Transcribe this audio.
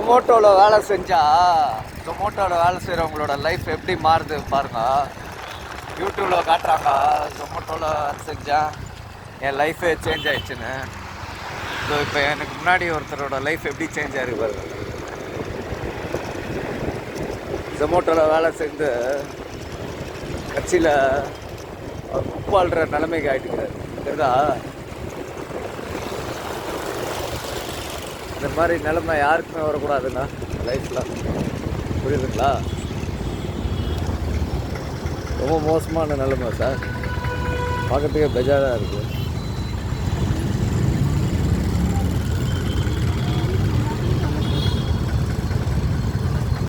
ஜொமோட்டோவில் வேலை செஞ்சால் ஜொமோட்டோவில் வேலை செய்கிறவங்களோட லைஃப் எப்படி மாறுது பாருங்க. யூடியூப்பில் காட்டுறாங்க ஜொமோட்டோவில் வேலை செஞ்சால் என் லைஃபே சேஞ்ச் ஆயிடுச்சுன்னு. ஸோ இப்போ எனக்கு முன்னாடி ஒருத்தரோட லைஃப் எப்படி சேஞ்ச் ஆகிருக்கு பாருங்க. ஜொமோட்டோவில் வேலை செஞ்சு கட்சியில் உப்பாள்ற நிலைமைக்கு ஆகிட்டுக்கிறாரு. சரிதா, இந்த மாதிரி நிலைமை யாருக்குமே வரக்கூடாதுண்ணா லைஃப்பில். புரியுதுங்களா? ரொம்ப மோசமான நிலைமை சார். பார்க்கறதுக்கே பெஜாராக இருக்குது.